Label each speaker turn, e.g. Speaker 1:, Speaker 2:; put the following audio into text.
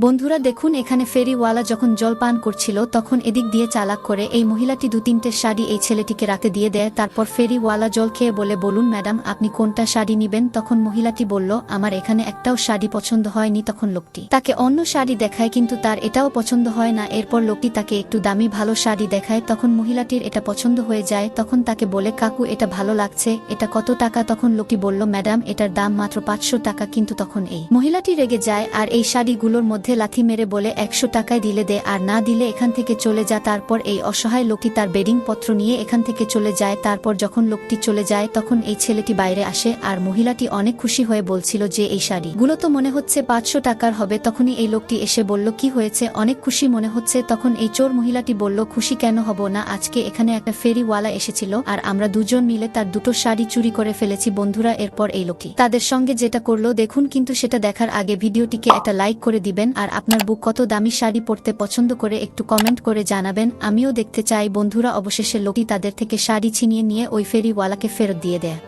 Speaker 1: বন্ধুরা দেখুন, এখানে ফেরিওয়ালা যখন জল পান করছিল তখন এদিক দিয়ে চালাক করে এই মহিলাটি 2-3টে শাড়ি এই ছেলেটিকে রাতে দিয়ে দেয়। তারপর ফেরিওয়ালা জল খেয়ে বলুন ম্যাডাম, আপনি কোনটা শাড়ি নিবেন? তখন মহিলাটি বলল, আমার এখানে একটাও শাড়ি পছন্দ হয়নি। তখন লোকটি তাকে অন্য শাড়ি দেখায়, কিন্তু তার এটাও পছন্দ হয় না। এরপর লোকটি তাকে একটু দামি ভালো শাড়ি দেখায়। তখন মহিলাটির এটা পছন্দ হয়ে যায়। তখন তাকে বলে, কাকু এটা ভালো লাগছে, এটা কত টাকা? তখন লোকটি বলল, ম্যাডাম এটার দাম মাত্র 500 টাকা। কিন্তু তখন এই মহিলাটি রেগে যায় আর এই শাড়িগুলোর মধ্যে লাথি মেরে বলে, 100 টাকায় দিলে দে, আর না দিলে এখান থেকে চলে যা। তারপর এই অসহায় লোকটি তার বেডিং পত্র নিয়ে এখান থেকে চলে যায়। তারপর যখন লোকটি চলে যায় তখন এই ছেলেটি বাইরে আসে আর মহিলাটি অনেক খুশি হয়ে বলছিল যে এই শাড়িগুলো তো মনে হচ্ছে 500 টাকার হবে। তখনই এই লোকটি এসে বলল, কি হয়েছে, অনেক খুশি মনে হচ্ছে? তখন এই চোর মহিলাটি বলল, খুশি কেন হব না, আজকে এখানে একটা ফেরিওয়ালা এসেছিল আর আমরা দুজন মিলে তার দুটো শাড়ি চুরি করে ফেলেছি। বন্ধুরা এরপর এই লোকটি তাদের সঙ্গে যেটা করলো দেখুন, কিন্তু সেটা দেখার আগে ভিডিওটিকে একটা লাইক করে দিবেন আর আপনার বুক কত দামি শাড়ি পরতে পছন্দ করে একটু কমেন্ট করে জানাবেন, আমিও দেখতে চাই। বন্ধুরা অবশেষে লোকটি তাদের থেকে শাড়ি ছিনিয়ে নিয়ে ওই ফেরিওয়ালাকে ফেরত দিয়ে দেয়।